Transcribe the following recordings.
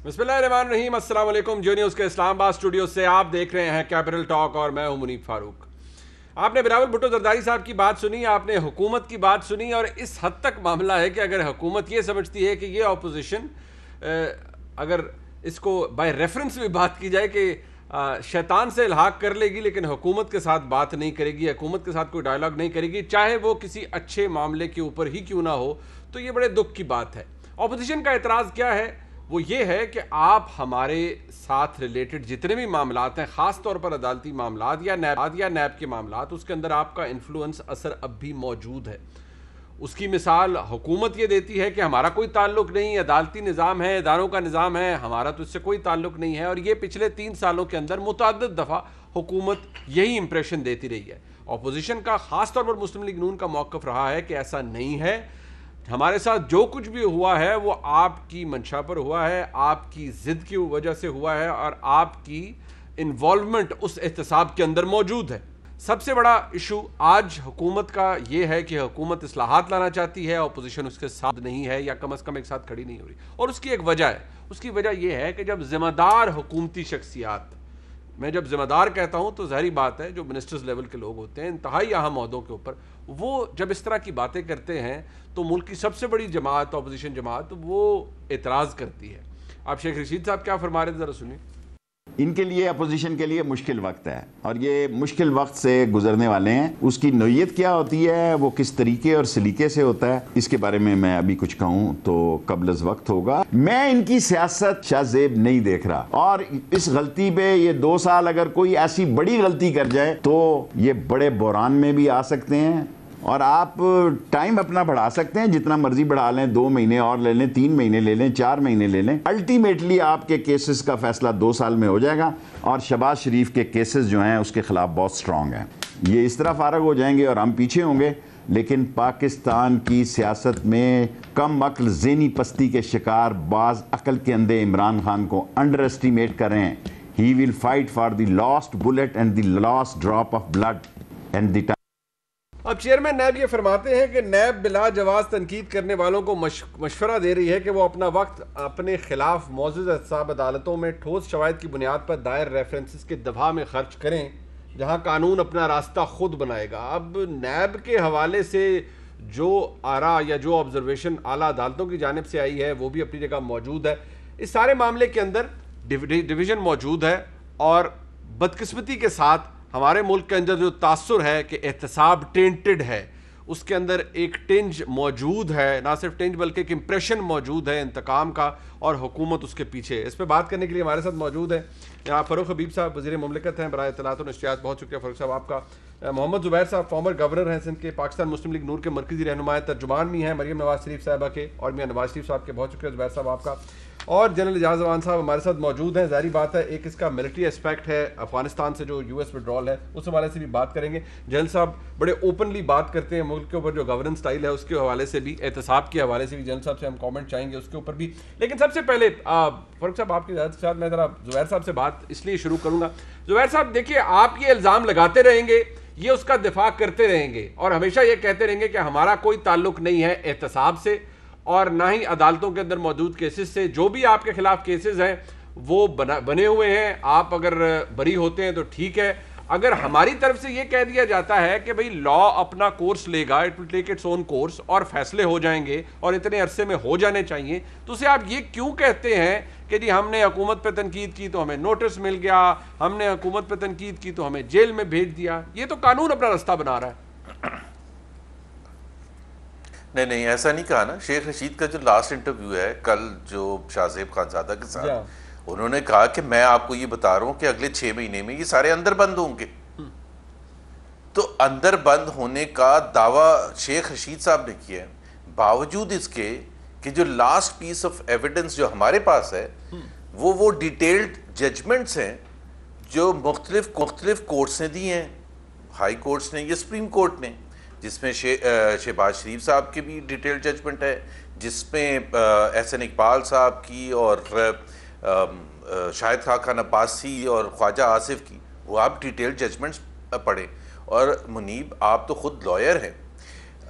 बिस्मिल्लाहिर्रहमानिर्रहीम, अस्सलाम वालेकुम। जो न्यूज़ के इस्लामाबाद स्टूडियो से आप देख रहे हैं कैपिटल टॉक और मैं हूं मुनीब फारूक। आपने बिलावल भुट्टो जरदारी साहब की बात सुनी, आपने हुकूमत की बात सुनी, और इस हद तक मामला है कि अगर हुकूमत ये समझती है कि ये अपोजिशन, अगर इसको बाय रेफरेंस भी बात की जाए कि शैतान से इल्हाक कर लेगी लेकिन हुकूमत के साथ बात नहीं करेगी, हुकूमत के साथ कोई डायलॉग नहीं करेगी, चाहे वो किसी अच्छे मामले के ऊपर ही क्यों ना हो, तो ये बड़े दुख की बात है। अपोजिशन का एतराज़ क्या है? वो ये है कि आप हमारे साथ रिलेटेड जितने भी मामलात हैं, ख़ास तौर पर अदालती मामलात या नैब के मामलात, उसके अंदर आपका इन्फ्लुएंस असर अब भी मौजूद है। उसकी मिसाल हुकूमत ये देती है कि हमारा कोई ताल्लुक नहीं, अदालती निज़ाम है, इदारों का निज़ाम है, हमारा तो इससे कोई ताल्लुक नहीं है। और ये पिछले 3 सालों के अंदर मुतअद्दिद दफ़ा हुकूमत यही इंप्रेशन देती रही है। अपोजिशन का ख़ास तौर पर मुस्लिम लीग नून का मौक़िफ़ रहा है कि ऐसा नहीं है, हमारे साथ जो कुछ भी हुआ है वो आपकी मंशा पर हुआ है, आपकी ज़िद की वजह से हुआ है और आपकी इन्वॉल्वमेंट उस एहतसाब के अंदर मौजूद है। सबसे बड़ा इशू आज हुकूमत का ये है कि हुकूमत इस्लाहात लाना चाहती है, अपोजिशन उसके साथ नहीं है या कम अज़ कम एक साथ खड़ी नहीं हो रही। और उसकी एक वजह है, उसकी वजह यह है कि जब ज़िम्मेदार हुकूमती शख्सियात, मैं जब जिम्मेदार कहता हूं तो ज़ाहिर बात है जो मिनिस्टर्स लेवल के लोग होते हैं इंतहाई अहम ओहदों के ऊपर, वो जब इस तरह की बातें करते हैं तो मुल्क की सबसे बड़ी जमात, अपोजिशन जमात, वो एतराज़ करती है। आप शेख रशीद साहब क्या फरमा रहे थे, ज़रा सुनिए। इनके लिए, अपोजिशन के लिए मुश्किल वक्त है और ये मुश्किल वक्त से गुजरने वाले हैं। उसकी नौयत क्या होती है, वो किस तरीके और सलीके से होता है, इसके बारे में मैं अभी कुछ कहूँ तो कबल वक्त होगा। मैं इनकी सियासत शाहजेब नहीं देख रहा और इस गलती पे ये 2 साल अगर कोई ऐसी बड़ी गलती कर जाए तो ये बड़े बहरान में भी आ सकते हैं। और आप टाइम अपना बढ़ा सकते हैं, जितना मर्जी बढ़ा लें, 2 महीने और ले लें, 3 महीने ले लें, 4 महीने ले लें, अल्टीमेटली आपके केसेस का फैसला 2 साल में हो जाएगा। और शहबाज शरीफ के केसेस जो हैं उसके खिलाफ बहुत स्ट्रांग हैं, ये इस तरह फारग हो जाएंगे और हम पीछे होंगे। लेकिन पाकिस्तान की सियासत में कम अक्ल ज़हनी पस्ती के शिकार बाज अकल के अंधे इमरान खान को अंडर एस्टिमेट कर रहे हैं। ही will fight for the lost bullet and the lost drop of blood and the. अब चेयरमैन नैब ये फरमाते हैं कि नैब बिला जवाज तनकीद करने वालों को मशवरा दे रही है कि वो अपना वक्त अपने खिलाफ मौजूद एहतसाब अदालतों में ठोस शवाहिद की बुनियाद पर दायर रेफरेंसेस के दफा में खर्च करें, जहां कानून अपना रास्ता खुद बनाएगा। अब नैब के हवाले से जो आरा या जो ऑब्जर्वेशन आला अदालतों की जानिब से आई है वो भी अपनी जगह मौजूद है। इस सारे मामले के अंदर डिवीजन मौजूद है और बदकिस्मती के साथ हमारे मुल्क के अंदर जो तासुर है कि एहतसाब टेंटेड है, उसके अंदर एक टिंज मौजूद है, ना सिर्फ टिंज बल्कि एक इंप्रेशन मौजूद है इंतकाम का, और हुकूमत उसके पीछे है। इस पर बात करने के लिए हमारे साथ मौजूद है जनाब फ़ारूक हबीब साहब, वज़ीर मुमलिकत हैं बराए इत्तलात और नशरियात। बहुत शुक्रिया फ़ारूक साहब आपका। मोहम्मद ज़ुबैर साहब फॉर्मर गवर्नर हैं सिंध के, पाकिस्तान मुस्लिम लीग नून के मरकज़ी रहनुमा, तर्जुमान भी हैं मरियम नवाज शरीफ साहबा के और मियां नवाज शरीफ साहब के। बहुत शुक्रिया ज़ुबैर साहब आपका। और जनरल एजाज अवान साहब हमारे साथ मौजूद हैं। ज़ाहिर बात है एक इसका मिलिट्री एस्पेक्ट है, अफगानिस्तान से जो यूएस विड्रॉल है उस हवाले से भी बात करेंगे। जनरल साहब बड़े ओपनली बात करते हैं मुल्क के ऊपर, जो गवर्नेंस स्टाइल है उसके हवाले से भी, एहतसाब के हवाले से भी जनरल साहब से हम कमेंट चाहेंगे उसके ऊपर भी। लेकिन सबसे पहले फ़ारूक साहब आपकी इजाज़त के साथ मैं ज़रा ज़ुबैर साहब से बात इसलिए शुरू करूँगा। ज़ुबैर साहब देखिए, आप ये इल्ज़ाम लगाते रहेंगे, ये उसका दिफा करते रहेंगे और हमेशा ये कहते रहेंगे कि हमारा कोई ताल्लुक नहीं है एहतसाब से और ना ही अदालतों के अंदर मौजूद केसेस से। जो भी आपके खिलाफ केसेस हैं वो बने हुए हैं, आप अगर बरी होते हैं तो ठीक है। अगर हमारी तरफ से ये कह दिया जाता है कि भाई लॉ अपना कोर्स लेगा, it will take its own course और फैसले हो जाएंगे और इतने अरसे में हो जाने चाहिए, तो उसे आप ये क्यों कहते हैं कि जी हमने हुकूमत पे तनकीद की तो हमें नोटिस मिल गया, हमने हुकूमत पे तनकीद की तो हमें जेल में भेज दिया? ये तो कानून अपना रास्ता बना रहा है। नहीं, ऐसा नहीं कहा ना। शेख रशीद का जो लास्ट इंटरव्यू है कल, जो शाहजेब खानजादा के साथ, उन्होंने कहा कि मैं आपको ये बता रहा हूं कि अगले 6 महीने में ये सारे अंदर बंद होंगे। तो अंदर बंद होने का दावा शेख रशीद साहब ने किया है, बावजूद इसके कि जो लास्ट पीस ऑफ एविडेंस जो हमारे पास है वो डिटेल्ड जजमेंट्स हैं जो मुख्तलिफ कोर्ट्स ने दी हैं, हाई कोर्ट्स ने या सुप्रीम कोर्ट ने, जिसमें शहबाज शरीफ साहब की भी डिटेल्ड जजमेंट है, जिसमें एहसन इकबाल साहब की और शाहिद खान अब्बासी और ख्वाजा आसिफ की, वो आप डिटेल्ड जजमेंट्स पढ़ें। और मुनीब, आप तो ख़ुद लॉयर हैं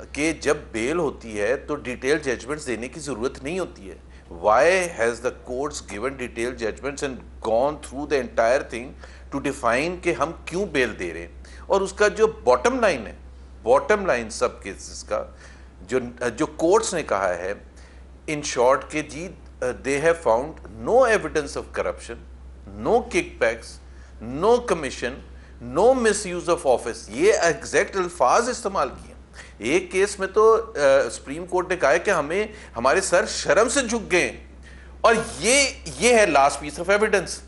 कि जब बेल होती है तो डिटेल जजमेंट्स देने की ज़रूरत नहीं होती है। why has the courts given detailed judgments and gone through the entire thing to define कि हम क्यों बेल दे रहे हैं। और उसका जो बॉटम लाइन है, बॉटम लाइन सब केसेस का जो कोर्ट्स ने कहा है इन शॉर्ट के जी, they have found no evidence of corruption, no kickbacks, no commission, no misuse of office. ये एग्जैक्ट अल्फाज इस्तेमाल किए। एक केस में तो सुप्रीम कोर्ट ने कहा है कि हमें हमारे सर शर्म से झुक गए, और ये है लास्ट पीस ऑफ एविडेंस।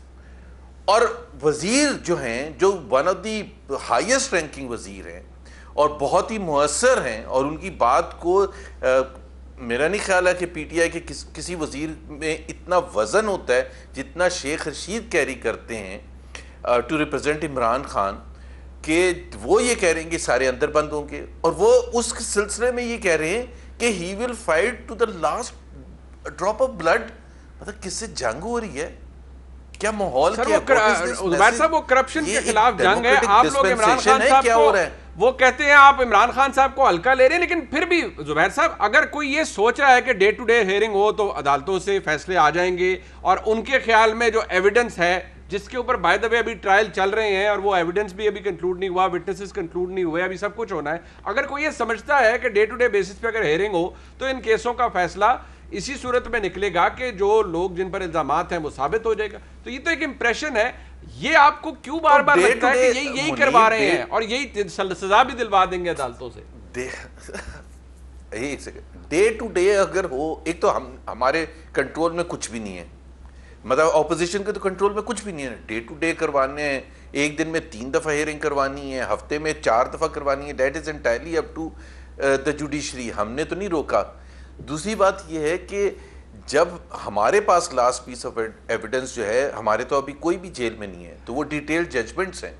और वजीर जो हैं, जो one of the highest ranking वजीर हैं और बहुत ही मुअस्सर हैं, और उनकी बात को मेरा नहीं ख्याल है कि पीटीआई के किसी वजीर में इतना वजन होता है जितना शेख रशीद कैरी करते हैं टू रिप्रेजेंट इमरान खान, कि वो ये कह रहे हैं कि सारे अंदर बंद होंगे, और वो उस सिलसिले में ये कह रहे हैं कि he will fight to the last drop of blood. मतलब किससे जंग हो रही है, क्या माहौल, उमर साहब वो करप्शन के खिलाफ जंग है। आप लोग इमरान खान साहब को वो कहते हैं, आप इमरान खान साहब को हल्का ले रहे हैं, लेकिन फिर भी जुबैर साहब, अगर कोई ये सोच रहा है कि डे टू डे हियरिंग हो तो अदालतों से फैसले आ जाएंगे, और उनके ख्याल में जो एविडेंस है जिसके ऊपर बाय द वे अभी ट्रायल चल रहे हैं और वो एविडेंस भी अभी कंक्लूड नहीं हुआ, विटनेसेस कंक्लूड नहीं हुए, अभी सब कुछ होना है, अगर कोई ये समझता है कि डे टू डे बेसिस पे अगर हियरिंग हो तो इन केसों का फैसला इसी सूरत में निकलेगा कि जो लोग जिन पर इल्जामात हैं वो साबित हो जाएगा, तो ये तो एक इंप्रेशन है। ये आपको क्यों बार बार लगता है कि यही करवा रहे हैं और यही सजा भी दिलवा देंगे अदालतों से? एक सेकंड, डे टू डे अगर हो, एक तो हमारे कंट्रोल में कुछ भी नहीं है, मतलब ऑपोजिशन के तो कंट्रोल में कुछ भी नहीं है। डे टू डे करवाने हैं, एक दिन में 3 दफा हियरिंग करवानी है, हफ्ते में 4 दफा करवानी है, that is entirely up to the judiciary. हमने तो नहीं रोका। दूसरी बात यह है कि जब हमारे पास लास्ट पीस ऑफ एविडेंस जो है, हमारे तो अभी कोई भी जेल में नहीं है, तो वो डिटेल्ड जजमेंट्स हैं,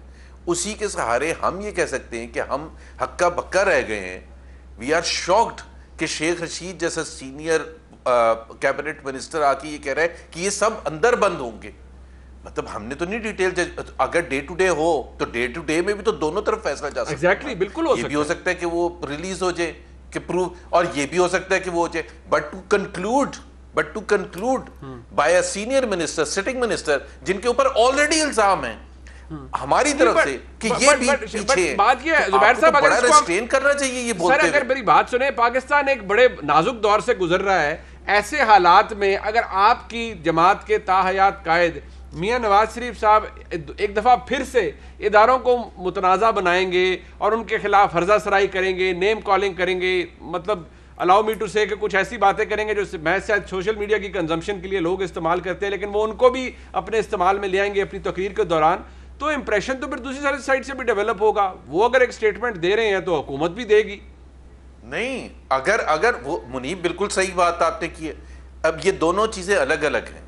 उसी के सहारे हम ये कह सकते हैं कि हम हक्का बक्का रह गए हैं। वी आर शॉक्ड कि शेख रशीद जैसा सीनियर कैबिनेट मिनिस्टर आके ये कह रहा है कि ये सब अंदर बंद होंगे। मतलब हमने तो नहीं डिटेल अगर डे टू डे हो तो डे टू डे में भी तो दोनों तरफ फैसला जा सकता है। Exactly, बिल्कुल हो ये भी हो सकता है कि वो रिलीज हो जाए कि प्रूव, और ये भी हो सकता है कि वो हो जाए, but to conclude by a senior minister, sitting minister, जिनके ऊपर ऑलरेडी इल्जाम है हमारी तरफ से कि ये भी पीछे है। बात ये है जुबैर साहब, बड़ा रेस्ट्रेन करना चाहिए ये बोलते हैं। अगर मेरी बात सुने, पाकिस्तान एक बड़े नाजुक दौर से गुजर रहा है। ऐसे हालात में अगर आपकी जमात के ताहयात कायद मियां नवाज शरीफ साहब एक दफ़ा फिर से इदारों को मुतनाज़ा बनाएंगे और उनके खिलाफ हर्जा सराई करेंगे, नेम कॉलिंग करेंगे, मतलब अलाउ मी टू से कि कुछ ऐसी बातें करेंगे जो मैं शायद सोशल मीडिया की कंजम्पशन के लिए लोग इस्तेमाल करते हैं, लेकिन वो उनको भी अपने इस्तेमाल में ले आएंगे अपनी तकरीर के दौरान, तो इंप्रेशन तो फिर दूसरी साइड से भी डेवलप होगा। वो अगर एक स्टेटमेंट दे रहे हैं तो हुकूमत भी देगी। नहीं, अगर वो मुनीब बिल्कुल सही बात आपने की है। अब ये दोनों चीज़ें अलग अलग हैं।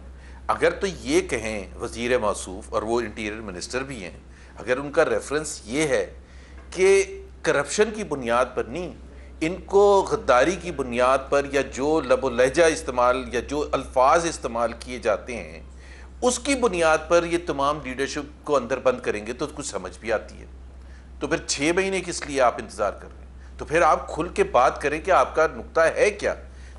अगर तो ये कहें वज़ीर मौसूफ और वो इंटीरियर मिनिस्टर भी हैं, अगर उनका रेफरेंस ये है कि करप्शन की बुनियाद पर नहीं, इनको गद्दारी की बुनियाद पर या जो लब लहजा इस्तेमाल या जो अल्फाज इस्तेमाल किए जाते हैं उसकी बुनियाद पर ये तमाम लीडरशिप को अंदर बंद करेंगे तो कुछ समझ भी आती है। तो फिर 6 महीने किस लिए आप इंतज़ार कर रहे हैं? तो फिर आप खुल के बात करें कि आपका नुक्ता है क्या।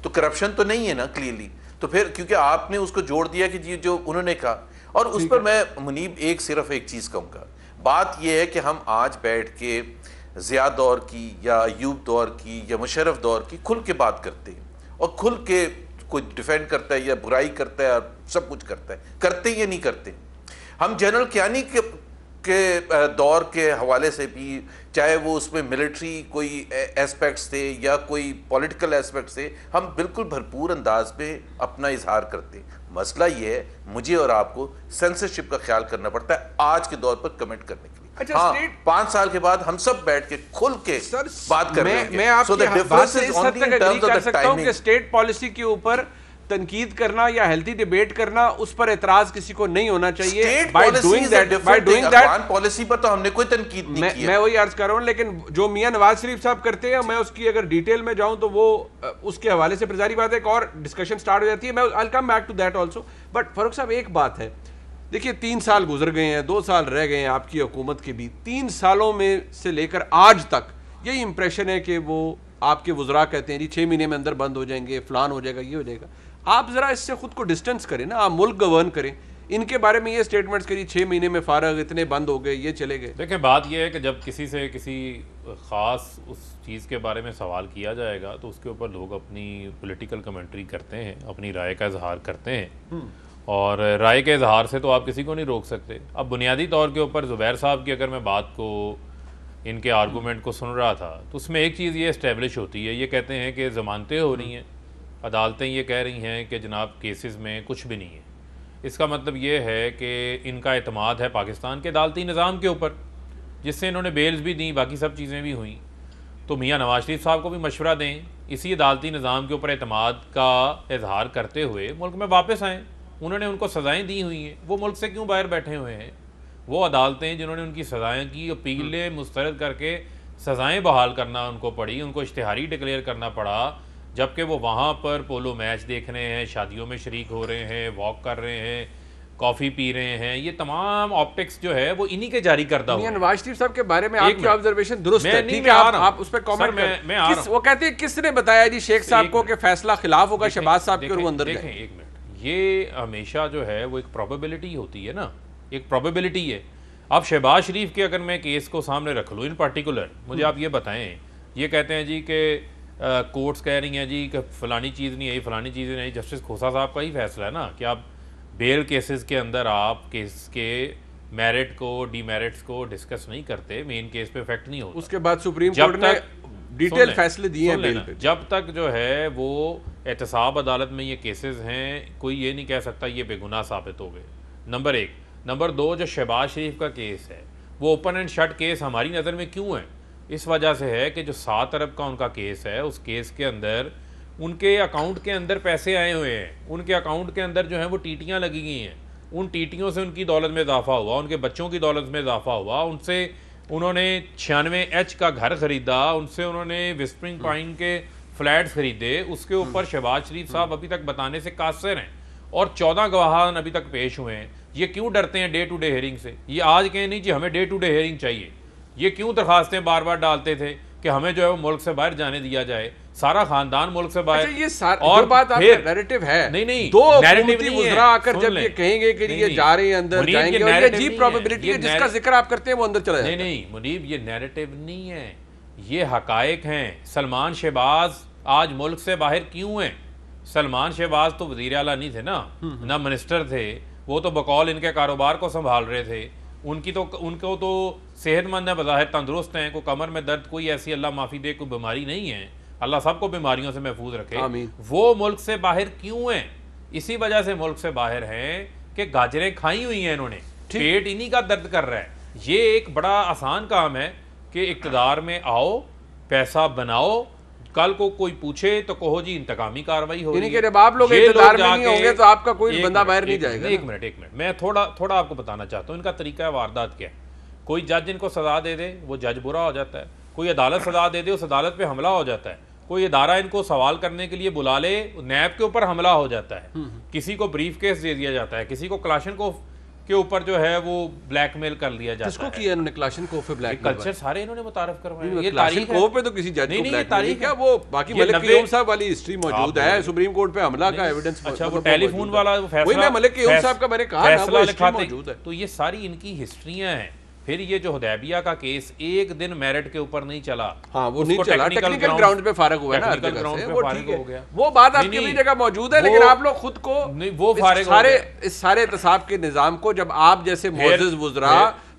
तो करप्शन तो नहीं है ना क्लियरली, तो फिर क्योंकि आपने उसको जोड़ दिया कि जी जो उन्होंने कहा, और उस पर मैं मुनीब सिर्फ एक चीज़ कहूँगा। बात यह है कि हम आज बैठ के ज़िया दौर की या अयूब दौर की या मुशर्रफ दौर की खुल के बात करते हैं, और खुल के कोई डिफेंड करता है या बुराई करता है और सब कुछ करता है, करते या नहीं करते। हम जनरल कियानी के दौर के हवाले से भी, चाहे वो उसमें मिलिट्री कोई एस्पेक्ट्स थे या कोई पॉलिटिकल एस्पेक्ट्स थे, हम बिल्कुल भरपूर अंदाज में अपना इजहार करते हैं। मसला ये है, मुझे और आपको सेंसरशिप का ख्याल करना पड़ता है आज के दौर पर कमेंट करने के लिए। अच्छा, हाँ, 5 साल के बाद हम सब बैठ के खुल के बात कर रहे हैं। मैं आपकी बात से इस हद तक एग्री कर सकता हूं कि स्टेट पॉलिसी के ऊपर तनकीद करना या हेल्थी डिबेट करना, उस पर एतराज किसी को नहीं होना चाहिए। बाय डूइंग दैट पॉलिसी पर तो हमने कोई तनकीद नहीं की है। मैं वही अर्ज कर रहा हूं, लेकिन जो मियां नवाज शरीफ साहब करते हैं, मैं उसकी अगर डिटेल में जाऊं तो वो उसके हवाले से जारी बात है, एक और डिस्कशन स्टार्ट हो जाती है। मैं I will come back to that also. But Farooq साहब, एक बात है, देखिए 3 साल गुजर गए हैं, 2 साल रह गए हैं आपकी हुकूमत के भी। 3 सालों में से लेकर आज तक यही इंप्रेशन है कि वो आपके वुज़रा कहते हैं जी 6 महीने में अंदर बंद हो जाएंगे, फलान हो जाएगा, ये हो जाएगा। आप जरा इससे खुद को डिस्टेंस करें ना, आप मुल्क गवर्न करें। इनके बारे में ये स्टेटमेंट्स करिए 6 महीने में फारग, इतने बंद हो गए, ये चले गए। देखिए बात यह है कि जब किसी से किसी ख़ास उस चीज़ के बारे में सवाल किया जाएगा तो उसके ऊपर लोग अपनी पॉलिटिकल कमेंट्री करते हैं, अपनी राय का इजहार करते हैं, और राय के इजहार से तो आप किसी को नहीं रोक सकते। अब बुनियादी तौर के ऊपर ज़ुबैर साहब की अगर मैं बात को, इनके आर्गूमेंट को सुन रहा था तो उसमें एक चीज़ ये इस्टेब्लिश होती है, ये कहते हैं कि ज़मानतें हो रही हैं, अदालतें ये कह रही हैं कि जनाब केसेस में कुछ भी नहीं है। इसका मतलब ये है कि इनका एतमाद है पाकिस्तान के अदालती निज़ाम के ऊपर, जिससे इन्होंने बेल्स भी दी, बाकी सब चीज़ें भी हुई। तो मियाँ नवाज शरीफ साहब को भी मशवरा दें, इसी अदालती निज़ाम के ऊपर एतमाद का इजहार करते हुए मुल्क में वापस आएँ। उन्होंने उनको सज़ाएँ दी हुई हैं, वो मुल्क से क्यों बाहर बैठे हुए हैं? वो अदालतें जिन्होंने उनकी सज़ाएँ की, अपीलें मुस्तरद करके सज़ाएँ बहाल करना उनको पड़ी, उनको इश्तिहारी डिक्लेयर करना पड़ा, जबकि वो वहाँ पर पोलो मैच देख रहे हैं, शादियों में शरीक हो रहे हैं, वॉक कर रहे हैं, कॉफ़ी पी रहे हैं। ये तमाम ऑप्टिक्स जो है वो इन्हीं के जारी करता हुआ। नवाज शरीफ साहब के बारे में आपकी ऑब्जर्वेशन दुरुस्त है, ठीक है, आप उस पर कमेंट करें। वो कहते हैं किसने बताया जी शेख साहब को कि फैसला खिलाफ होगा शहबाज साहब के, और वो अंदर देखें एक मिनट, ये हमेशा जो है वो एक प्रोबेबिलिटी होती है ना, एक प्रोबेबिलिटी है। अब शहबाज शरीफ के अगर मैं केस को सामने रख लूँ इन पर्टिकुलर, मुझे आप ये बताएं, ये कहते हैं जी कि कोर्ट्स कह रही हैं जी कि फ़लानी चीज़ नहीं आई, फ़लानी चीज़ नहीं आई। जस्टिस खोसा साहब का ही फैसला है ना कि आप बेल केसेस के अंदर आप केस के मेरिट को, डीमेरिट्स को डिस्कस नहीं करते, मेन केस पे इफेक्ट नहीं होता। उसके बाद सुप्रीम कोर्ट ने डिटेल फैसले दिए हैं बेल पे। जब तक जो है वो एहतसाब अदालत में ये केसेस हैं, कोई ये नहीं कह सकता ये बेगुनाह साबित हो गए, नंबर 1। नंबर 2, जो शहबाज शरीफ का केस है वो ओपन एंड शट केस हमारी नज़र में क्यों है? इस वजह से है कि जो 7 अरब का उनका केस है, उस केस के अंदर उनके अकाउंट के अंदर पैसे आए हुए हैं, उनके अकाउंट के अंदर जो है वो टीटियाँ लगी गई हैं, उन टीटियों से उनकी दौलत में इजाफा हुआ, उनके बच्चों की दौलत में इजाफा हुआ, उनसे उन्होंने 96H का घर ख़रीदा, उनसे उन्होंने विस्परिंग पाइन के फ्लैट्स खरीदे। उसके ऊपर शहबाज शरीफ साहब अभी तक बताने से कासिर हैं और 14 गवाहान अभी तक पेश हुए हैं। ये क्यों डरते हैं डे टू डे हेयरिंग से? ये आज कहें नहीं जी हमें डे टू डे हेयरिंग चाहिए। ये क्यों दरखास्तें बार बार डालते थे कि हमें जो है वो मुल्क से बाहर जाने दिया जाए, सारा खानदान मुल्क से बाहर। अच्छा, ये और बात आपका नैरेटिव है। नहीं, दो नैरेटिव वज़रा आकर जब ये कहेंगे कि ये जा रहे हैं अंदर जाएंगे, और ये अजीब प्रोबेबिलिटी है जिसका जिक्र आप करते हैं वो अंदर चला जाएगा। नहीं मुनीब, ये नैरेटिव नहीं है, ये हकायक हैं। सलमान शहबाज आज मुल्क से बाहर क्यों हैं? सलमान शहबाज तो वज़ीर आला नहीं थे ना मिनिस्टर थे, वो तो बकौल इनके कारोबार को संभाल रहे थे। उनको तो सेहतमंद है, बज़ाहिर तंदुरुस्त हैं, कोई कमर में दर्द, कोई ऐसी अल्लाह माफ़ी दे कोई बीमारी नहीं है, अल्लाह सबको बीमारियों से महफूज रखे। वो मुल्क से बाहर क्यों हैं? इसी वजह से मुल्क से बाहर हैं कि गाजरें खाई हुई हैं इन्होंने, पेट इन्हीं का दर्द कर रहा है। ये एक बड़ा आसान काम है कि इक़्तिदार में आओ, पैसा बनाओ, कल को कोई पूछे तो कहो जी इंतकामी कार्रवाई हो रही है। जब आप लोग इक़्तिदार में नहीं होंगे तो आपका कोई बंदा बाहर नहीं जाएगा। एक मिनट मैं थोड़ा आपको बताना चाहता हूँ इनका तरीका वारदात क्या है। कोई जज इनको सजा दे दे, वो जज बुरा हो जाता है। कोई अदालत सजा दे दे, उस अदालत पे हमला हो जाता है। कोई इदारा इनको सवाल करने के लिए बुला ले, नैब के ऊपर हमला हो जाता है। किसी को ब्रीफ केस दे दिया जाता है, किसी को क्लाशनकोफ के ऊपर जो है वो ब्लैकमेल कर लिया जाता है। किसको किया इन्होंने क्लाशनकोफ पे ब्लैकमेल? कल्चर सारे इन्होंने मुतारिफ करवाए। ये क्लाशनकोफ पे तो किसी जज को ब्लैकमेल तारीख है, वो बाकी मलिक क़याऊम साहब वाली हिस्ट्री मौजूद है, सुप्रीम कोर्ट पे हमला का एविडेंस। अच्छा, वो टेलीफोन वाला फैसला, वही मैं मलिक क़याऊम साहब का मैंने कहा ना, वो हिस्ट्री मौजूद है। तो ये सारी इनकी हिस्ट्रियां हैं। फिर ये जो हुदैबिया का केस एक दिन मेरिट के ऊपर नहीं चला, हाँ वो नहीं चला, टेक्निकल ग्राउंड पे फारग हुआ ना, वो ठीक है, वो बात आपकी अपनी जगह मौजूद है। लेकिन आप लोग खुद को वो इस सारे एहतसाब के निजाम को, जब आप जैसे मोअज़्ज़िज़ वुज़रा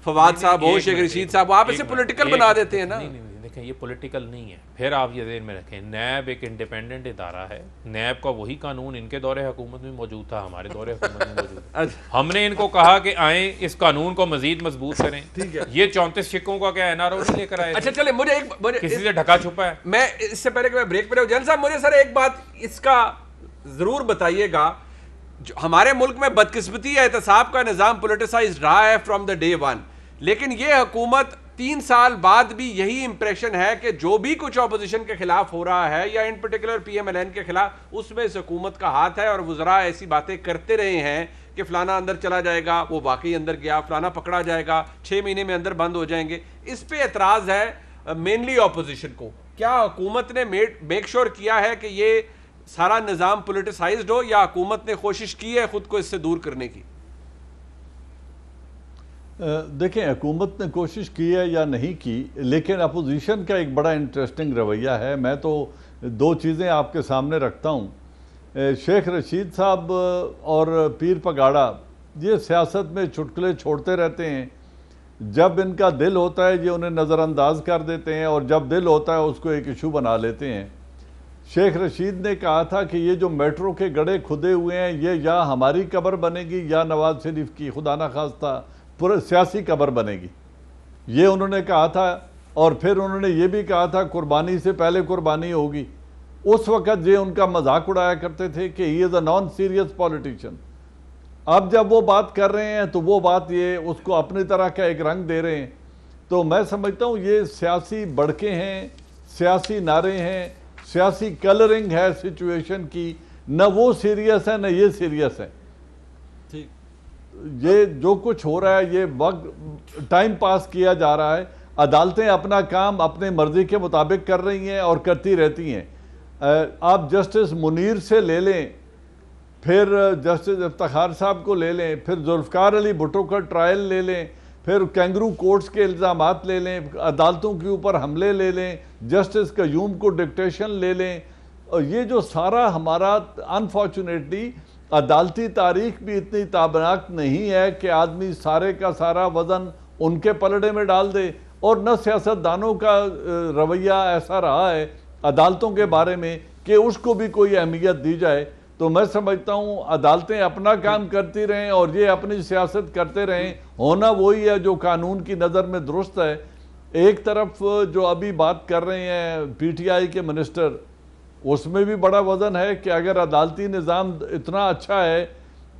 फवाद साहब हो, शेख रशीद साहब, आप इसे पॉलिटिकल बना देते हैं ना। देखें ये पॉलिटिकल नहीं है। फिर आप ये ज़हन में रखें, नैब एक इंडिपेंडेंट इदारा है। नैब का वही कानून इनके दौरे हुकूमत में मौजूद था, हमारे दौरे हुकूमत में मौजूद है। हमने इनको कहा कि आए इस कानून को मजीद मजबूत करें। ठीक है, ये 34 सिक्कों का क्या एनआरओ नहीं लेकर आए? अच्छा चले, मुझे किसी से ढका छुपा है? मैं इससे पहले कि मैं ब्रेक पे रहूं, जैन साहब मुझे सर एक बात इसका जरूर बताइएगा। हमारे मुल्क में बदकिस्मती है, एहतसाब का निज़ाम पॉलिटिसाइज्ड रहा है फ्रॉम द डे वन, लेकिन ये हुकूमत 3 साल बाद भी यही इंप्रेशन है कि जो भी कुछ ऑपोजिशन के खिलाफ हो रहा है, या इन पर्टिकुलर PMLN के खिलाफ, उसमें इस हुकूमत का हाथ है। और वुज़रा ऐसी बातें करते रहे हैं कि फलाना अंदर चला जाएगा, वो वाकई अंदर गया, फलाना पकड़ा जाएगा, 6 महीने में अंदर बंद हो जाएंगे। इस पे एतराज़ है मेनली ऑपोजिशन को। क्या हुकूमत ने मेक श्योर किया है कि ये सारा निज़ाम पोलिटिसाइज्ड हो, या हुकूमत ने कोशिश की है खुद को इससे दूर करने की? देखें, हुकूमत ने कोशिश की है या नहीं की, लेकिन अपोजिशन का एक बड़ा इंटरेस्टिंग रवैया है। मैं तो दो चीज़ें आपके सामने रखता हूँ। शेख रशीद साहब और पीर पगाड़ा ये सियासत में चुटकुले छोड़ते रहते हैं। जब इनका दिल होता है ये उन्हें नज़रअंदाज कर देते हैं, और जब दिल होता है उसको एक इशू बना लेते हैं। शेख रशीद ने कहा था कि ये जो मेट्रो के गड्ढे खुदे हुए हैं ये या हमारी कब्र बनेगी या नवाज शरीफ की, खुदा ना खास्ता पूरा सियासी कब्र बनेगी, ये उन्होंने कहा था। और फिर उन्होंने ये भी कहा था कुर्बानी से पहले कुर्बानी होगी। उस वक़्त ये उनका मजाक उड़ाया करते थे कि he is a non serious politician. अब जब वो बात कर रहे हैं तो वो बात ये उसको अपनी तरह का एक रंग दे रहे हैं। तो मैं समझता हूँ ये सियासी बड़के हैं, सियासी नारे हैं, सियासी कलरिंग है सिचुएशन की। न वो सीरियस है न ये सीरियस है। ठीक, ये जो कुछ हो रहा है ये वक्त टाइम पास किया जा रहा है। अदालतें अपना काम अपने मर्जी के मुताबिक कर रही हैं और करती रहती हैं। आप जस्टिस मुनीर से ले लें, फिर जस्टिस इफ्तिखार साहब को ले लें, फिर जुल्फ़िकार अली भुट्टो का ट्रायल ले लें, फिर कैंगरू कोर्ट्स के इल्ज़ामात ले लें, अदालतों के ऊपर हमले ले लें, जस्टिस कयूम को डिक्टेशन ले लें। और ये जो सारा हमारा अनफॉर्चुनेटली अदालती तारीख भी इतनी ताबनाक नहीं है कि आदमी सारे का सारा वज़न उनके पलड़े में डाल दे। और न सियासतदानों का रवैया ऐसा रहा है अदालतों के बारे में कि उसको भी कोई अहमियत दी जाए। तो मैं समझता हूँ अदालतें अपना काम करती रहें और ये अपनी सियासत करते रहें। होना वही है जो कानून की नज़र में दुरुस्त है। एक तरफ जो अभी बात कर रहे हैं पीटीआई के मिनिस्टर, उसमें भी बड़ा वजन है कि अगर अदालती निज़ाम इतना अच्छा है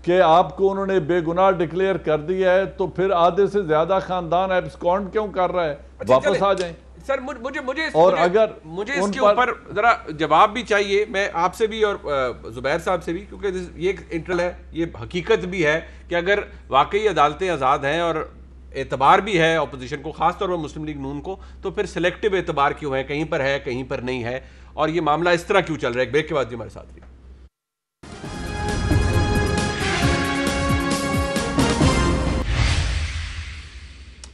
कि आपको उन्होंने बेगुनाह डिक्लेयर कर दिया है तो फिर आधे से ज़्यादा ख़ानदान एब्सकॉन्ड क्यों कर रहा है? वापस आ जाएं। सर मुझे और अगर मुझे इसके ऊपर जरा जवाब भी चाहिए, मैं आपसे भी और जुबैर साहब से भी, क्योंकि ये एक इंटरल है, ये हकीकत भी है कि अगर वाकई अदालतें आज़ाद हैं और एतबार भी है अपोजिशन को, खासतौर पर मुस्लिम लीग नून को, तो फिर सिलेक्टिव एतबार क्यों है? कहीं पर है कहीं पर नहीं है, और ये मामला इस तरह क्यों चल रहा है? एक ब्रेक के बाद जी हमारे साथ रहिए।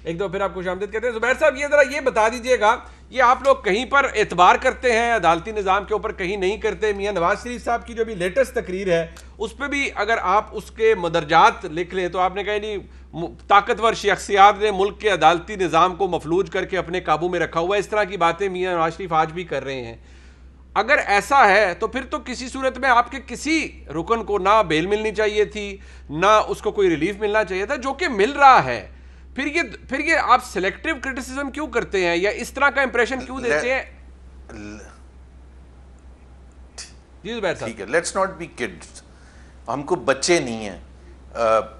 एक दो फिर आपको खुशामदीद कहते हैं। जुबैर साहब, ये जरा ये बता दीजिएगा, ये आप लोग कहीं पर एतबार करते हैं अदालती निज़ाम के ऊपर, कहीं नहीं करते। मियां नवाज शरीफ साहब की जो भी लेटेस्ट तकरीर है उस पर भी अगर आप उसके मदरजात लिख लें तो आपने कहा नहीं ताकतवर शख्सियात ने मुल्क के अदालती निज़ाम को मफलूज करके अपने काबू में रखा हुआ है। इस तरह की बातें मियां नवाज शरीफ आज भी कर रहे हैं। अगर ऐसा है तो फिर तो किसी सूरत में आपके किसी रुकन को ना बेल मिलनी चाहिए थी, ना उसको कोई रिलीफ मिलना चाहिए था, जो कि मिल रहा है। फिर ये आप सिलेक्टिव क्रिटिसिज्म क्यों करते हैं, या इस तरह का इंप्रेशन क्यों देते हैं? ठीक है, लेट्स नॉट बी किड्स। हमको बच्चे नहीं हैं।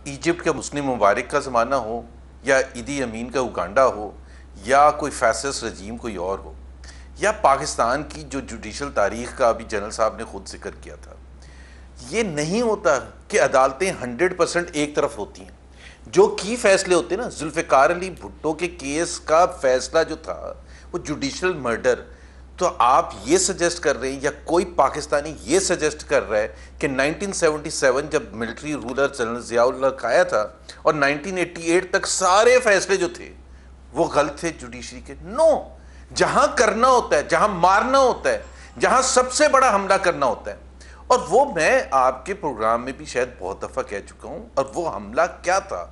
इजिप्ट का मुस्लिम मुबारक का ज़माना हो, या ईदी अमीन का उगांडा हो, या कोई फैसिस्ट रजीम कोई और हो, या पाकिस्तान की जो जुडिशल तारीख का अभी जनरल साहब ने खुद जिक्र किया था, ये नहीं होता कि अदालतें 100% एक तरफ होती हैं। जो की फैसले होते हैं ना, जुल्फ़िकार अली भुट्टो के केस का फैसला जो था वो जुडिशल मर्डर, तो आप ये सजेस्ट कर रहे हैं या कोई पाकिस्तानी ये सजेस्ट कर रहा है कि 1977 जब मिलिट्री रूलर जनरल ज़ियाउल हक आया था और 1988 तक सारे फैसले जो थे वो गलत थे जुडिशरी के? नो, जहां करना होता है, जहां मारना होता है, जहां सबसे बड़ा हमला करना होता है, और वो मैं आपके प्रोग्राम में भी शायद बहुत दफ़ा कह चुका हूं। और वो हमला क्या था?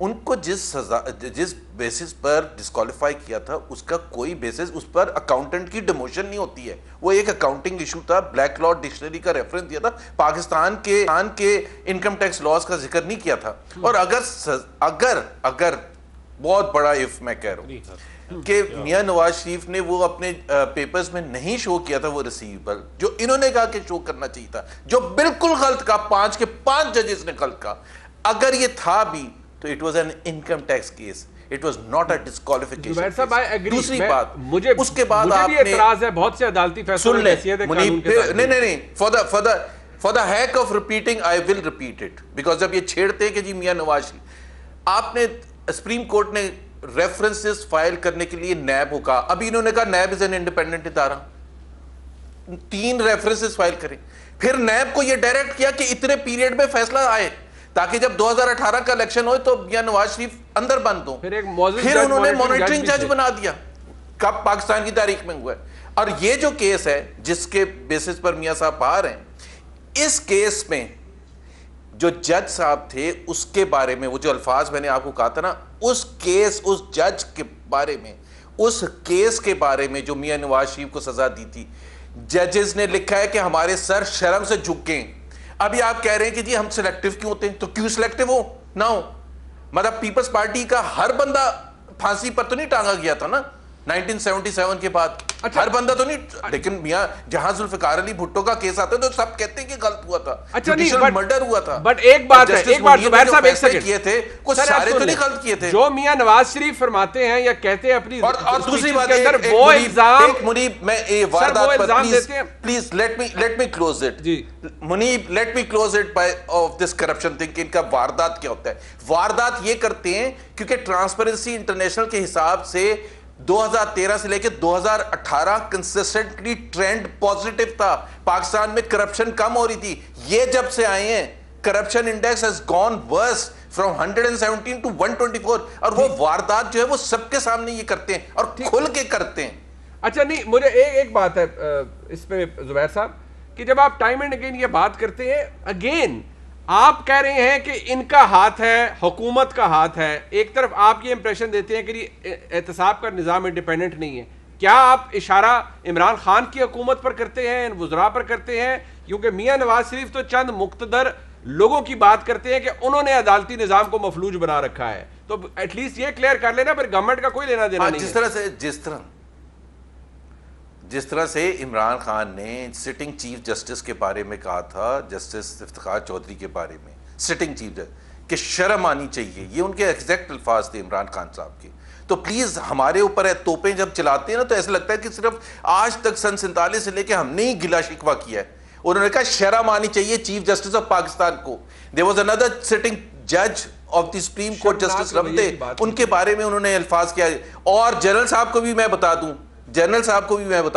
उनको जिस बेसिस पर डिस्क्वालीफाई किया था उसका कोई बेसिस, उस पर अकाउंटेंट की डिमोशन नहीं होती है। वो एक अकाउंटिंग इशू था। ब्लैक लॉ डिक्शनरी का रेफरेंस दिया था, पाकिस्तान के इनकम टैक्स लॉज का जिक्र नहीं किया था। और अगर बहुत बड़ा इफ मैं कह रहा हूं कि मियां नवाज शरीफ ने वो अपने पेपर्स में नहीं शो किया था वो रिसीवेबल, जो इन्होंने कहा कि शो करना चाहिए था, जो बिल्कुल गलत का 5 के 5 जजेस ने गलत कहा। अगर ये था भी तो it was an income tax case, it was not a disqualification. दूसरी बात, मुझे उसके बाद आपने एतराज है बहुत से अदालती फैसलों में हैसियत कानून के साथ। नहीं, for the hack of repeating I will repeat it, because जब ये छेड़ते हैं कि जी मियां नवाज शरीफ, आपने सुप्रीम कोर्ट ने रेफरेंसेस फाइल करने के लिए नैब को कहा। अभी इन्होंने कहा नैब इज एन इंडिपेंडेंट इदारा। 3 रेफरेंसेस फाइल करें। फिर नैब को यह डायरेक्ट किया कि इतने पीरियड में फैसला आए ताकि जब 2018 का इलेक्शन हो तो मियां नवाज शरीफ अंदर बंद हो। फिर उन्होंने मॉनिटरिंग जज बना दिया, कब पाकिस्तान की तारीख में हुआ है। और ये जो केस है जिसके बेसिस पर मियां साहब बाहर हैं, इस केस में जो जज साहब थे उसके बारे में वो जो अल्फाज मैंने आपको कहा था ना, उस केस, उस जज के बारे में, उस केस के बारे में जो मियां नवाज शरीफ को सजा दी थी, जजेस ने लिखा है कि हमारे सर शर्म से झुक गए। अभी आप कह रहे हैं कि जी हम सिलेक्टिव क्यों होते हैं, तो क्यों सिलेक्टिव हो ना हो? मतलब पीपल्स पार्टी का हर बंदा फांसी पर तो नहीं टांगा गया था ना 1977 के बाद। अच्छा, हर बंदा तो नहीं, लेकिन मियां जहां जुल्फिकार अली भुट्टो का केस आता है तो सब कहते हैं कि गलत हुआ था। अच्छा नहीं, मर्डर हुआ था। बट एक बात है, एक बात जुबैर साहब एक सेकंड किए थे, कुछ सारे तो नहीं गलत किए थे। जो मियां नवाज शरीफ फरमाते हैं या कहते हैं अपनी, और दूसरी बात के अंदर वो इल्जाम, मुनीब मैं ये वारदात पर please let me close it ji Munib, let me close it by of this corruption thing. इनका वारदात क्या होता है? वारदात ये करते हैं क्योंकि ट्रांसपेरेंसी इंटरनेशनल के हिसाब से 2013 से लेकर 2018 कंसिस्टेंटली ट्रेंड पॉजिटिव था, पाकिस्तान में करप्शन कम हो रही थी। ये जब से आए हैं corruption index has gone worse from 117 to 124। और वो वारदात जो है वो सबके सामने ये करते हैं और खुल के करते हैं। अच्छा नहीं, मुझे एक बात है इस पे जुबैर साहब कि जब आप टाइम एंड अगेन ये बात करते हैं, अगेन आप कह रहे हैं कि इनका हाथ है, हुकूमत का हाथ है। एक तरफ आप ये इंप्रेशन देते हैं कि एहतसाब का निज़ाम इंडिपेंडेंट नहीं है। क्या आप इशारा इमरान खान की हुकूमत पर करते हैं, इन वज़रा पर करते हैं? क्योंकि मियां नवाज शरीफ तो चंद मुक्तदर लोगों की बात करते हैं कि उन्होंने अदालती निज़ाम को मफलूज बना रखा है। तो एटलीस्ट ये क्लियर कर लेना, फिर गवर्नमेंट का कोई लेना देना नहीं है। जिस तरह से इमरान खान ने सिटिंग चीफ जस्टिस के बारे में कहा था, जस्टिस इफ्तिखार चौधरी के बारे में, सिटिंग चीफ जस्टिस कि शर्म आनी चाहिए, ये उनके एग्जैक्ट अल्फाज थे इमरान खान साहब के। तो प्लीज हमारे ऊपर है तोपें जब चलाते हैं ना तो ऐसा लगता है कि सिर्फ आज तक सन 47 से लेकर हमने ही गिला शिकवा किया है। उन्होंने कहा शर्म आनी चाहिए चीफ जस्टिस ऑफ पाकिस्तान को। देयर वाज अनदर सिटिंग जज of the supreme court justice रमते, उनके बारे में उन्होंने अल्फाज किया। और जनरल साहब को भी मैं बता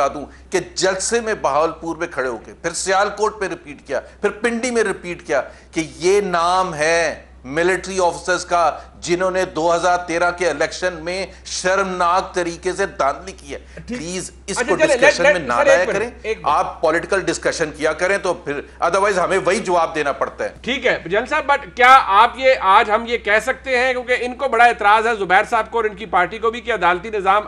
दूं कि जलसे में बहावलपुर में खड़े होकर फिर सियालकोट पे रिपीट किया, फिर पिंडी में रिपीट किया कि ये नाम है मिलिट्री ऑफिसर्स का जिन्होंने 2013 के इलेक्शन में शर्मनाक तरीके से धांधली की है। प्लीज इसको डिस्कशन में ना लाया करें, आप पॉलिटिकल डिस्कशन किया करें तो फिर अदरवाइज हमें वही जवाब देना पड़ता है। ठीक है जनरल साहब, बट क्या आप ये आज हम ये कह सकते हैं, क्योंकि इनको बड़ा एतराज है जुबैर साहब को और इनकी पार्टी को भी, कि अदालती निजाम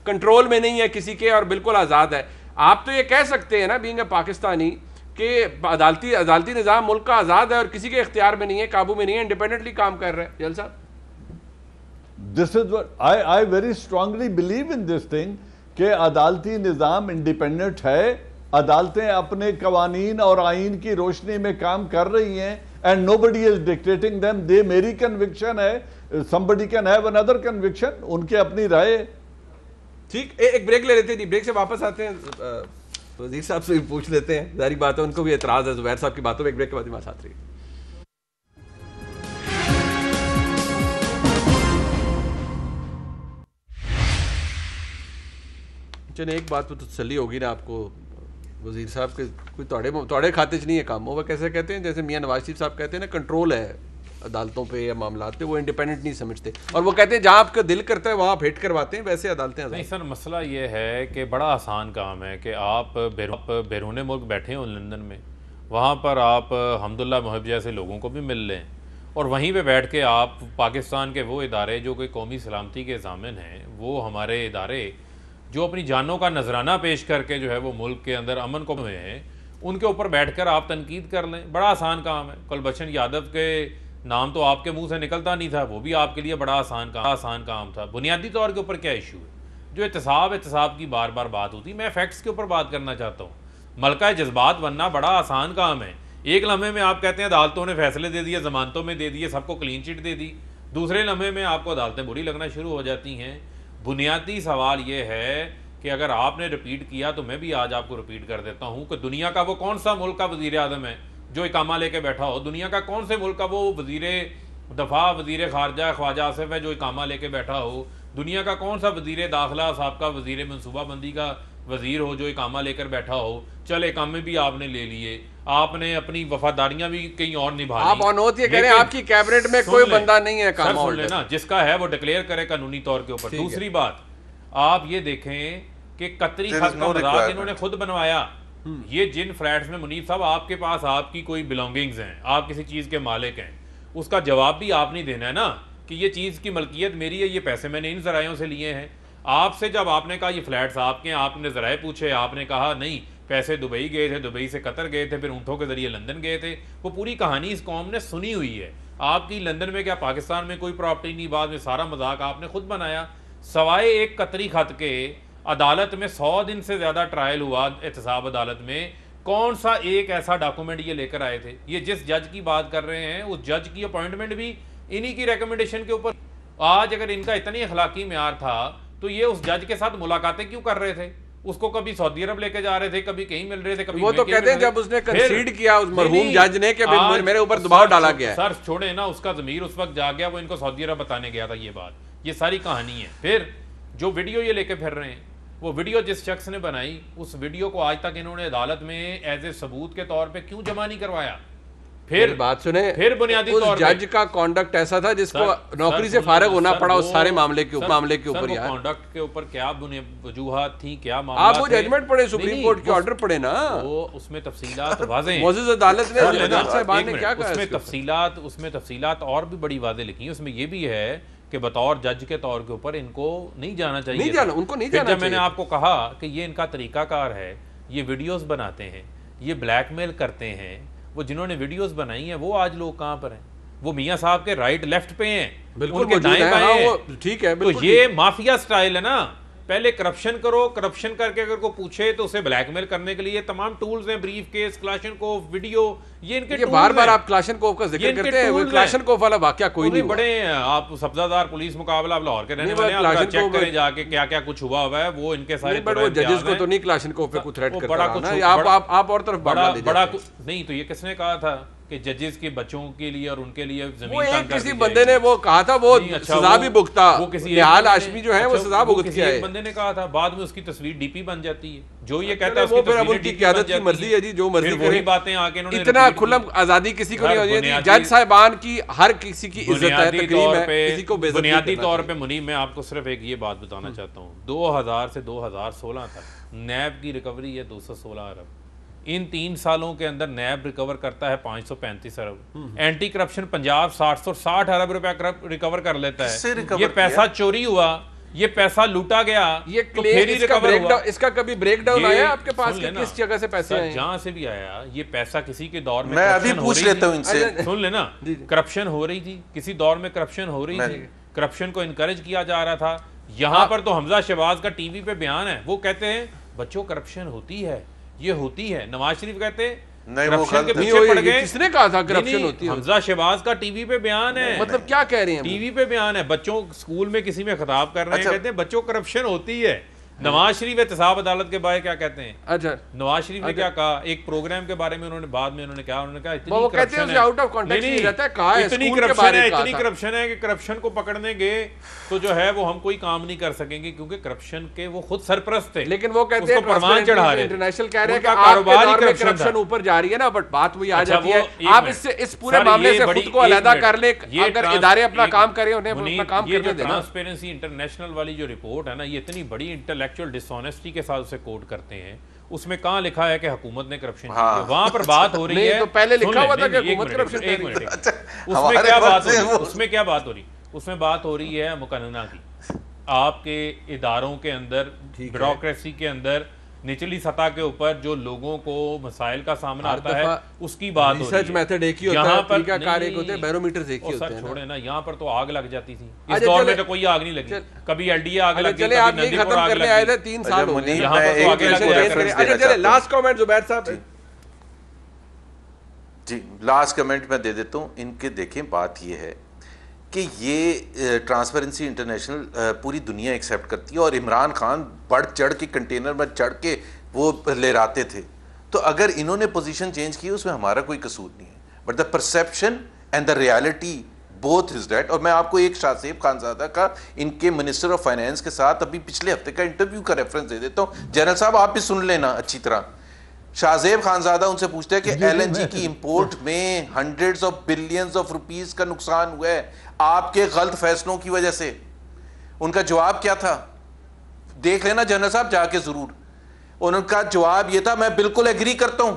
कंट्रोल में नहीं है किसी के और बिल्कुल आजाद है। आप तो ये कह सकते हैं ना बीइंग अ पाकिस्तानी कि अदालती निजाम मुल्क का आजाद है और किसी के इख्तियार में नहीं है, काबू में नहीं है, इंडिपेंडेंटली काम कर रहे हैं। जल साहब, this is what I very strongly believe in this thing कि अदालती निजाम इंडिपेंडेंट है, अदालतें अपने कवानीन और आइन की रोशनी में काम कर रही हैं and nobody is dictating them. दे मेरी कन्विक्शन है, somebody can have another conviction, उनके अपनी राय। ठीक, एक ब्रेक ले लेते हैं, ब्रेक से वापस आते हैं, वजीर साहब से भी पूछ लेते हैं, जारी बात है उनको भी एतराज है जुबैर साहब की बातों में। एक ब्रेक के बाद साथ रही। चलिए, एक बात पर तो तसल्ली होगी ना आपको वजीर साहब के, कोई तोड़े खाते च नहीं है काम। वो कैसे कहते हैं, जैसे मियां नवाज शरीफ साहब कहते हैं ना, कंट्रोल है अदालतों पे या मामलात पे, वो इंडिपेंडेंट नहीं समझते और वो कहते हैं जहां आपका दिल करता है वहां आप हिट करवाते हैं, वैसे अदालतें। नहीं सर, मसला ये है कि बड़ा आसान काम है कि आप बैरून मुल्क बैठे हो लंदन में, वहाँ पर आप हमदुल्ला मुहिब जैसे लोगों को भी मिल लें और वहीं पे बैठ के आप पाकिस्तान के वो इदारे जो कि कौमी सलामती के ज़ामिन हैं, वो हमारे इदारे जो अपनी जानों का नजराना पेश करके जो है वो मुल्क के अंदर अमन को हुए हैं, उनके ऊपर बैठ कर आप तनकीद कर लें। बड़ा आसान काम है। कुलभूषण यादव के नाम तो आपके मुंह से निकलता नहीं था, वो भी आपके लिए बड़ा आसान काम था। बुनियादी तौर के ऊपर क्या इशू है? जो एहतसाब की बार बार बात होती, मैं फैक्ट्स के ऊपर बात करना चाहता हूँ। मलका जज्बात बनना बड़ा आसान काम है। एक लम्हे में आप कहते हैं अदालतों ने फैसले दे दिए, जमानतों में दे दिए, सबको क्लीन चिट दे दी, दूसरे लम्हे में आपको अदालतें बुरी लगना शुरू हो जाती हैं। बुनियादी सवाल ये है कि अगर आपने रिपीट किया तो मैं भी आज आपको रिपीट कर देता हूँ कि दुनिया का वो कौन सा मुल्क का वज़ीर आज़म है जो इकामा लेके बैठा हो? दुनिया का कौन से मुल्क का वो वज़ीर दफ़ा, वज़ीर ख़ारजा ख्वाजा आसिफ है जो इकामा लेके बैठा हो? दुनिया का कौन सा वज़ीर दाखिला, साबका वज़ीर मनसूबाबंदी का वजीर हो जो इकामा लेकर बैठा हो, चल इकामे भी आपने ले लिए, आपने अपनी वफादारियां भी कहीं और निभा ली। आप अनोत ये कह रहे हैं आपकी कैबिनेट में कोई बंदा नहीं है इकामा होल्डर, सुन लेना, जिसका है वो डिक्लेयर करे कानूनी तौर के ऊपर। दूसरी बात, आप ये देखें कि कतरी खत का मजाक इन्होंने खुद बनवाया। ये जिन फ्लैट्स में मुनीब साहब आपके पास आपकी कोई बिलोंगिंग्स हैं, आप किसी चीज के मालिक हैं, उसका जवाब भी आप नहीं देना है ना कि ये चीज की मलकियत मेरी है, ये पैसे मैंने इन जरायों से लिए हैं। आपसे जब आपने कहा ये फ्लैट्स आपके हैं, आपने जराए पूछे, आपने कहा नहीं पैसे दुबई गए थे, दुबई से कतर गए थे, फिर ऊँटों के जरिए लंदन गए थे। वो पूरी कहानी इस कौम ने सुनी हुई है। आपकी लंदन में क्या पाकिस्तान में कोई प्रॉपर्टी नहीं, बाद में सारा मजाक आपने खुद बनाया। सवाए एक कतरी खत के अदालत में 100 दिन से ज्यादा ट्रायल हुआ एहतसाब अदालत में, कौन सा एक ऐसा डॉक्यूमेंट ये लेकर आए थे? ये जिस जज की बात कर रहे हैं उस जज की अपॉइंटमेंट भी इन्हीं की रिकमेंडेशन के ऊपर। आज अगर इनका इतनी अखलाकी म्यार था तो ये उस जज के साथ मुलाकातें क्यों कर रहे थे? उसको कभी सऊदी अरब लेके जा रहे थे, कभी कहीं मिल रहे थे, कभी वो तो कहते हैं जब उसने कंसीड किया उस मरहूम जज ने कि मेरे ऊपर दबाव डाला गया है। सर छोड़े ना, उसका ज़मीर उस वक्त जा गया, वो इनको सऊदी अरब बताने गया था ये बात। ये सारी कहानी है। फिर जो वीडियो ये लेके फिर रहे हैं, वो वीडियो जिस शख्स ने बनाई, उस वीडियो को आज तक इन्होंने अदालत में एज ए सबूत के तौर पे क्यों जमा नहीं करवाया? फिर बात सुने, फिर बुनियादी उस जज का कॉन्डक्ट ऐसा था जिसको नौकरी से फारिग होना पड़ा उस सारे मामले के ऊपर। यार कॉन्डक्ट के ऊपर क्या वजूहात थी, क्या मामला, आप वो जजमेंट पढ़े, सुप्रीम कोर्ट के ऑर्डर पढ़े ना, वो उसमें तफसीलात वाज़ेह हैं। मोअज़्ज़ज़ अदालत ने क्या कहा, उसमें तफसीलात और भी बड़ी वाज़ेह लिखी है। उसमें ये भी है कि बतौर जज के तौर के ऊपर इनको नहीं जाना चाहिए, उनको नहीं जाना चाहिए। मैंने आपको कहा कि ये इनका तरीकाकार है, ये वीडियोस बनाते हैं, ये ब्लैकमेल करते हैं। वो जिन्होंने वीडियोस बनाई हैं वो आज लोग कहाँ पर हैं? वो मियाँ साहब के राइट लेफ्ट पे हैं, उनके दाएं बाएं हैं। ठीक है, तो ये माफिया स्टाइल है ना। पहले करप्शन करो, करप्शन करके अगर को पूछे तो उसे ब्लैकमेल करने के लिए तमाम टूल्स हैं, ब्रीफ केस, क्लाशनकोफ, वीडियो, ये इनके बार-बार आप क्लाशनकोफ का जिक्र करते हैं। क्लाशनकोफ वाला वाकया कोई नहीं बड़े हैं। आप सब्जादार पुलिस मुकाबला लाहौर के रहने वाले हैं, आप चेक करें जाके क्या-क्या कुछ हुआ हुआ है। वो इनके सारे जजेस को तो नहीं क्लाशनकोफ पे कुछ थ्रेट करता रहा ना। आप और तरफ बड़ा नहीं, तो ये किसने कहा था कि जजेस के बच्चों के लिए और उनके लिए जमीन तंग किसी बंदे ने वो कहा था, वो सजा भी भुगता, वो किसी हाल आशमी जो है वो सजा भुगत किया है। बंदे ने कहा था, बाद में उसकी तस्वीर डीपी बन जाती है। जो ये कहता है वो फिर अब उनकी क़यादत की मर्जी है जी, जो मर्जी वही बातें आके इन्होंने इतना खुल्लम आजादी किसी को नहीं होती। जज साहिबान की हर किसी की इज्जत है, तकरीम है, किसी को बुनियादी तौर पे। मुनीब, मैं आपको सिर्फ एक ये बात बताना चाहता हूँ, 2000 से 2016 तक नैब की रिकवरी है 216 अरब। इन 3 सालों के अंदर नैब रिकवर करता है 535 अरब। एंटी करप्शन पंजाब 760 अरब रुपया रिकवर कर लेता है। ये पैसा चोरी हुआ, ये पैसा लूटा गया, ये इसका कभी ब्रेकडाउन आया आपके पास कि किस जगह से पैसे आए? जहां से भी आया ये पैसा किसी के दौर में, मैं अभी पूछ लेता हूं इनसे, सुन लेना, करप्शन हो रही थी, किसी दौर में करप्शन हो रही थी, करप्शन को इनकरेज किया जा रहा था। यहाँ पर तो हमजा शहबाज का टीवी पे बयान है, वो कहते हैं बच्चों करप्शन होती है, ये होती है। नवाज शरीफ कहते हैं करप्शन के पीछे पड़ गए। किसने कहा था करप्शन होती है? हमजा शहबाज का टीवी पे बयान है। मतलब क्या कह रहे हैं? टीवी पे बयान है, बच्चों स्कूल में किसी में खिताब कर रहे हैं, कहते हैं बच्चों करप्शन होती है। नवाज शरीफ एहतसाब अदालत के बारे क्या कहते हैं? अच्छा, नवाज शरीफ ने क्या कहा एक प्रोग्राम के बारे में, उन्होंने बाद में उन्होंने कहा इतनी करप्शन है, आउट ऑफ कॉन्टेक्स्ट नहीं रहता है, कहा है इतनी करप्शन है कि करप्शन को पकड़ने गए तो जो है वो हम कोई काम नहीं कर सकेंगे, क्योंकि करप्शन के वो खुद सरपरस्त थे। लेकिन वो कहते हैं प्रमाण चढ़ा रहे, इंटरनेशनल कह रहे हैं कि कारोबार ही करप्शन ऊपर जा रही है ना। बट बात वही आ जाती है, आप इस पूरे मामले से खुद को अलग कर ले, अगर इदारे अपना काम करें, उन्हें अपना काम करने देना। ट्रांसपेरेंसी इंटरनेशनल वाली जो रिपोर्ट है ना, ये इतनी बड़ी इंटेलेक्चुअल डिसऑनेस्टी के साथ उसे कोट करते हैं। उसमें कहाँ लिखा है कि हुकूमत ने करप्शन किया? वहां पर बात हो रही है, तो पहले लिखा हुआ था कि हुकूमत करप्शन। उसमें क्या बात हो रही? उसमें बात हो रही है मुकन्ना की। आपके इदारों के अंदर, ब्यूरोक्रेसी के अंदर, निचली सतह के ऊपर जो लोगों को मसाइल का सामना आता है, उसकी बात हो रही है। रिसर्च मेथड एक ही होता है, तरीकाकार एक होते हैं, बैरोमीटर्स एक ही होते हैं। छोड़े ना, यहाँ पर तो आग लग जाती थी, इस दौर में तो कोई आग नहीं लगी। कभी एलडीए आग लगी, चले आप ये खत्म करने आए थे, 3 साल हो गए, यहाँ पर तो आगे लग गया। लास्ट कमेंट जुबैर साहब जी, लास्ट कमेंट मैं दे देता हूँ इनके। देखें, बात ये है कि ये ट्रांसपेरेंसी इंटरनेशनल पूरी दुनिया एक्सेप्ट करती है, और इमरान खान बढ़ चढ़ के कंटेनर में चढ़ के वो लहराते थे। तो अगर इन्होंने पोजीशन चेंज की उसमें हमारा कोई कसूर नहीं है, but the perception and the reality both is date. और मैं आपको एक शाहजेब खानजादा का इनके मिनिस्टर ऑफ फाइनेंस के साथ अभी पिछले हफ्ते का इंटरव्यू का रेफरेंस दे देता हूं। जनरल साहब आप भी सुन लेना अच्छी तरह। शाहजेब खानजादा उनसे पूछते हैं कि एलएनजी की इंपोर्ट में hundreds of billions of rupees का नुकसान हुआ है आपके गलत फैसलों की वजह से। उनका जवाब क्या था, देख लेना जनरल साहब जाके जरूर। उनका जवाब यह था, मैं बिल्कुल एग्री करता हूं,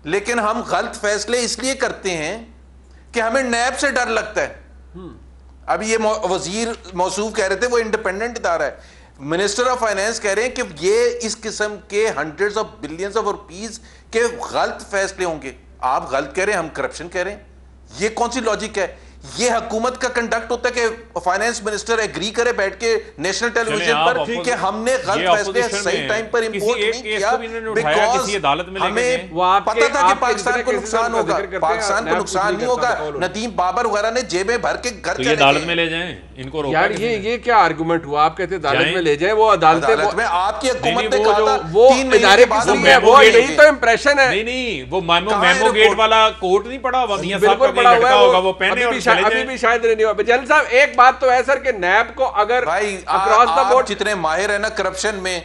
लेकिन हम गलत फैसले इसलिए करते हैं कि हमें नैब से डर लगता है। अभी ये वजीर मौसूफ कह रहे थे वो इंडिपेंडेंट इदारा है, मिनिस्टर ऑफ फाइनेंस कह रहे हैं कि ये इस किस्म के hundreds of billions of rupees के गलत फैसले होंगे। आप गलत कह रहे हैं, हम करप्शन कह रहे हैं, ये कौन सी लॉजिक है? ये हुकूमत का कंडक्ट होता है कि फाइनेंस मिनिस्टर एग्री करे बैठ के नेशनल टेलीविजन पर कि हमने गलत फैसले सही टाइम पर इंपोर्ट नहीं किया, बिकॉज हमें पता था कि पाकिस्तान को नुकसान होगा। पाकिस्तान को नुकसान नहीं होगा, नदीम बाबर वगैरह ने जेबें भर के घर चले अदालत में ले जाएं इनको। यार ये क्या आर्गुमेंट हुआ? आप कहते अदालत में ले जाएं, वो अदालत में आपकी हुकूमत ने कहा था वो इदारे वो यही तो इंप्रेशन है। नहीं वो मेमो गेट वाला कोर्ट नहीं पड़ा हुआ, बिल्कुल पड़ा हुआ होगा वो पहने अभी भी शायद नहीं हुआ। जनरल साहब एक बात तो है सर कि नैब को अगर भाई अक्रॉस द बोर्ड जितने माहिर है ना करप्शन में,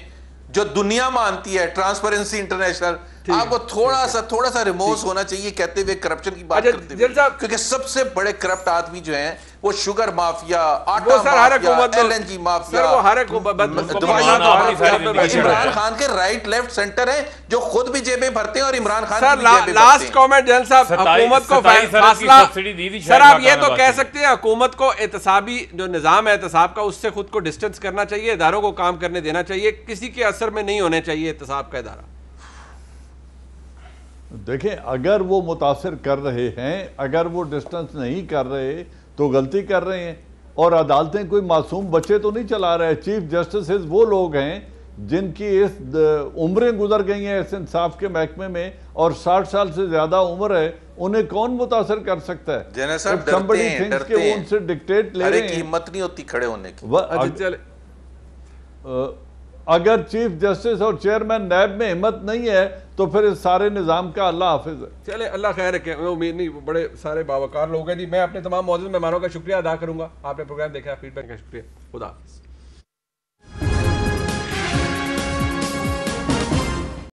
जो दुनिया मानती है, ट्रांसपेरेंसी इंटरनेशनल, आपको थोड़ा सा रिमोर्स होना चाहिए कहते हुए करप्शन की बात करते हुए, क्योंकि सबसे बड़े करप्ट आदमी जो हैं वो शुगर माफिया, आटा mafia, LNG mafia, Imran Khan के राइट लेफ्ट सेंटर हैं जो खुद भी जेबें भरते हैं और इमरान खान की जेबें लास्ट कमेंट जनरल साहब, हुकूमत को फासला, सर आप ये तो कह सकते हैं हुकूमत को एहतसाबी जो निजाम है एहतसाब का उससे खुद को डिस्टेंस करना चाहिए, इदारों को काम करने देना चाहिए, किसी के असर में नहीं होने चाहिए एहतसाब का इदारा। देखें अगर वो मुतासिर कर रहे हैं, अगर वो डिस्टेंस नहीं कर रहे तो गलती कर रहे हैं। और अदालतें कोई मासूम बच्चे तो नहीं चला रहे। चीफ जस्टिस वो लोग हैं जिनकी इस उम्रें गुजर गई हैं इस इंसाफ के महकमे में और 60 साल से ज्यादा उम्र है, उन्हें कौन मुतासर कर सकता है? उनसे डिक्टेट ले रहे हैं, हिम्मत नहीं होती खड़े होने की। अगर चीफ जस्टिस और चेयरमैन नैब में हिम्मत नहीं है तो फिर इस सारे निजाम का अल्लाह हाफिज है। चले अल्लाह खैर रखे, मैं उम्मीद नहीं, बड़े सारे बावकार लोग हैं जी। मैं अपने तमाम मौजूद मेहमानों का शुक्रिया अदा करूंगा। आपने प्रोग्राम देखा, फीडबैक का शुक्रिया। खुदा हाफिज।